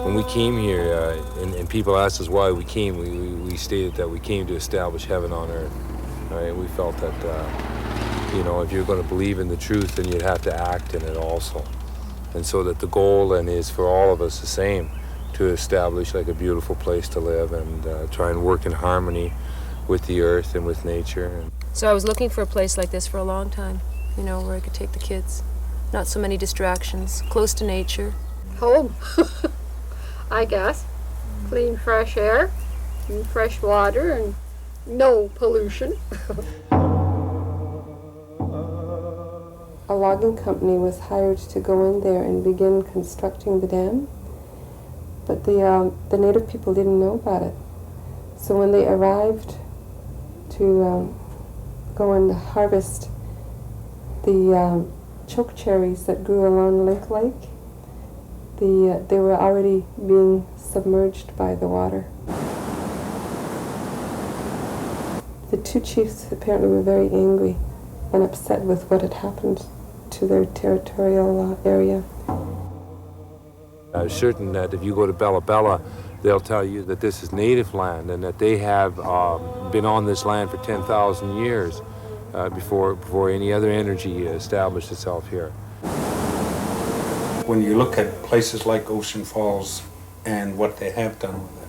When we came here, and people asked us why we came, we stated that we came to establish heaven on earth. Right? We felt that, you know, if you're going to believe in the truth, then you'd have to act in it also. And so that the goal then is for all of us the same, to establish like a beautiful place to live and try and work in harmony with the earth and with nature. So I was looking for a place like this for a long time, you know, where I could take the kids. Not so many distractions, close to nature. Home, I guess. Clean, fresh air, and fresh water, and no pollution. A logging company was hired to go in there and begin constructing the dam, but the native people didn't know about it. So when they arrived to go and harvest the choke cherries that grew along Link Lake, they were already being submerged by the water. The two chiefs apparently were very angry and upset with what had happened to their territorial area. I'm certain that if you go to Bella Bella, they'll tell you that this is native land and that they have been on this land for 10,000 years before any other energy established itself here. When you look at places like Ocean Falls and what they have done with it,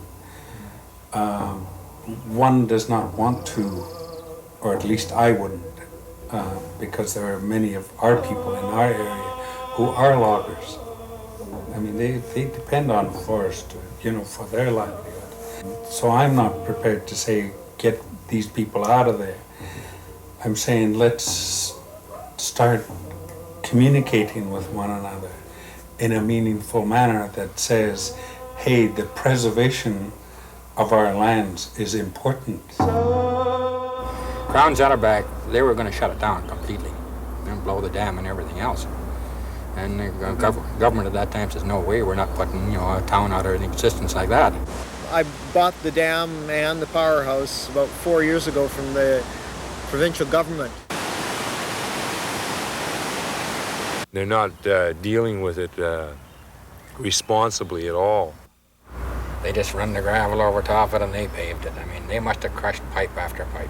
one does not want to, or at least I wouldn't, because there are many of our people in our area who are loggers. I mean, they depend on the forest, you know, for their livelihood. So I'm not prepared to say, get these people out of there. I'm saying, let's start communicating with one another in a meaningful manner that says, hey, the preservation of our lands is important. Crown Zetterback, they were going to shut it down completely and blow the dam and everything else. And the government at that time says, no way, we're not putting, you know, a town out of existence like that. I bought the dam and the powerhouse about 4 years ago from the provincial government. They're not dealing with it responsibly at all. They just run the gravel over top of it and they paved it. I mean, they must have crushed pipe after pipe.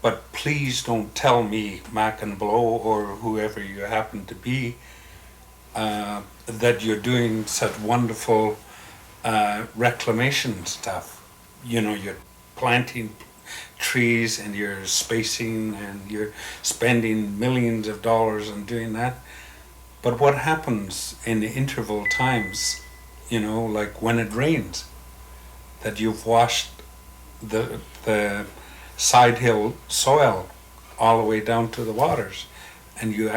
But please don't tell me, Mac and Blow, or whoever you happen to be, that you're doing such wonderful reclamation stuff. You know, you're planting trees and you're spacing and you're spending millions of dollars on doing that. But what happens in the interval times, you know, like when it rains, that you've washed the side hill soil all the way down to the waters, and you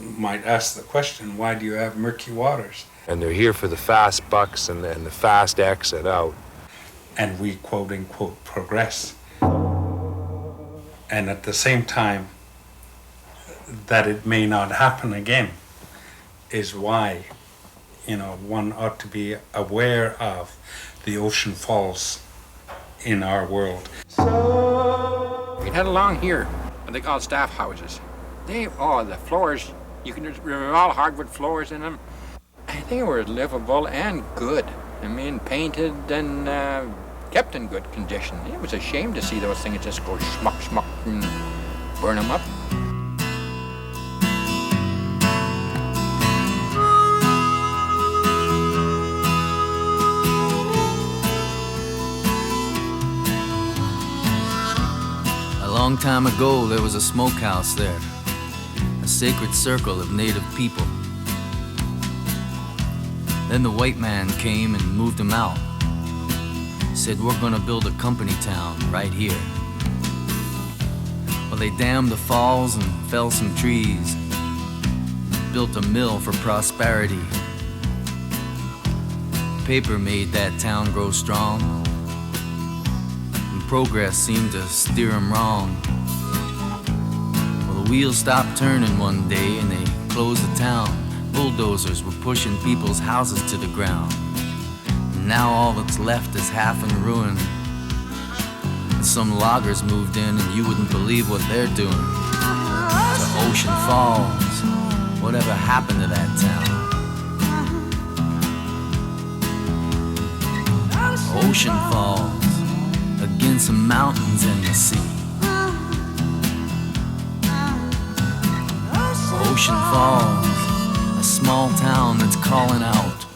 might ask the question, why do you have murky waters? And they're here for the fast bucks and the fast exit out. And we quote unquote progress. And at the same time, that it may not happen again is why, you know, one ought to be aware of the ocean falls in our world. We had along here what they call staff houses. The floors, you can remember all hardwood floors in them. I think they were livable and good. I mean, painted and kept in good condition. It was a shame to see those things just go schmuck and burn them up. Long time ago, there was a smokehouse there, a sacred circle of native people. Then the white man came and moved them out. Said, we're gonna build a company town right here. Well, they dammed the falls and fell some trees, built a mill for prosperity. Paper made that town grow strong, and progress seemed to steer them wrong. Well, the wheels stopped turning one day and they closed the town. Bulldozers were pushing people's houses to the ground. And now all that's left is half in ruin. And some loggers moved in and you wouldn't believe what they're doing. To Ocean Falls, whatever happened to that town? Ocean Falls, against the mountains and the sea. Ocean Falls, a small town that's calling out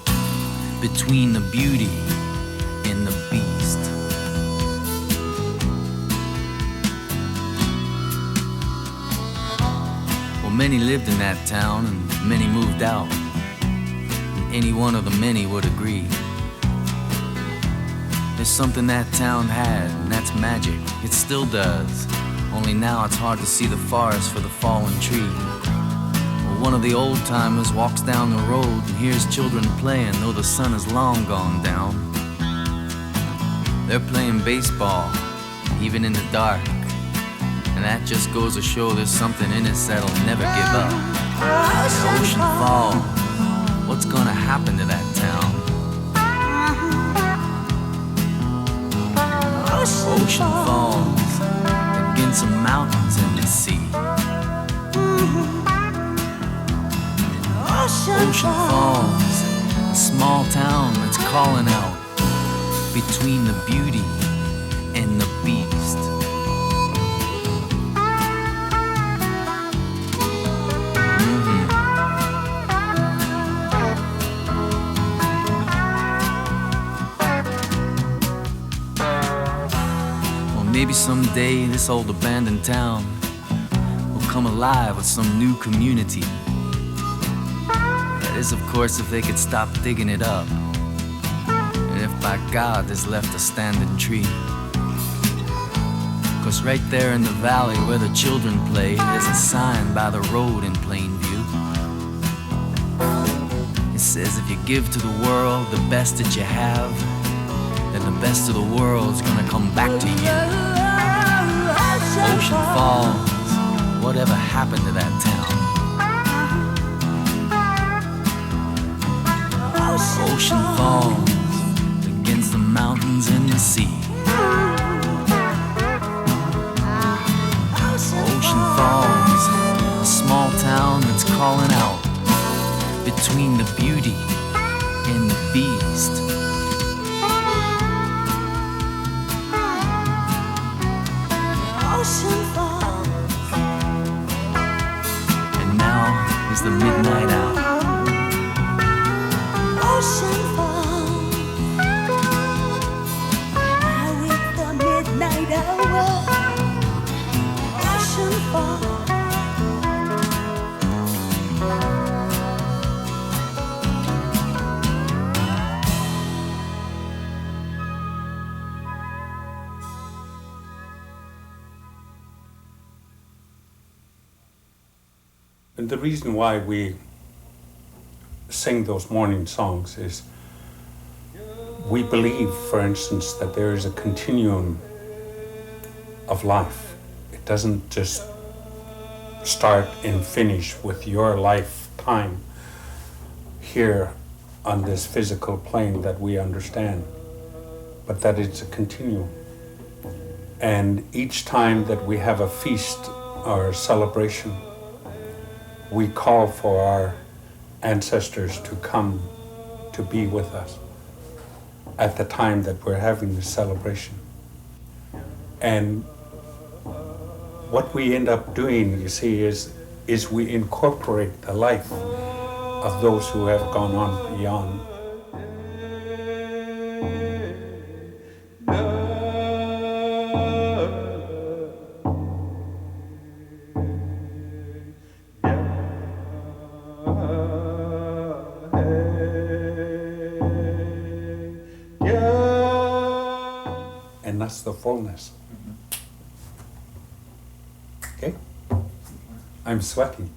between the beauty and the beast. Well, many lived in that town and many moved out. And any one of the many would agree. There's something that town had, and that's magic. It still does. Only now it's hard to see the forest for the fallen tree. Well, one of the old timers walks down the road and hears children playing, though the sun is long gone down. They're playing baseball, even in the dark. And that just goes to show there's something in us that'll never give up. Ocean Falls, what's gonna happen to that town? Ocean Falls, against the mountains and the sea. Ocean Falls, a small town that's calling out between the beauty and the beast. Maybe someday this old abandoned town will come alive with some new community. That is, of course, if they could stop digging it up. And if by God there's left a standing tree. 'Cause right there in the valley where the children play, there's a sign by the road in plain view. It says if you give to the world the best that you have, then the best of the world's gonna come back to you. Ocean Falls, whatever happened to that town? Ocean Falls, against the mountains and the sea. Ocean Falls, a small town that's calling out between the beauty and the beast. And now is the midnight hour. Ocean Falls, now it's the midnight hour. Ocean Falls. And the reason why we sing those morning songs is we believe, for instance, that there is a continuum of life. It doesn't just start and finish with your lifetime here on this physical plane that we understand, but that it's a continuum. And each time that we have a feast or a celebration, we call for our ancestors to come to be with us at the time that we're having the celebration. And what we end up doing, you see, is we incorporate the life of those who have gone on beyond. that's the fullness. Okay? I'm sweating.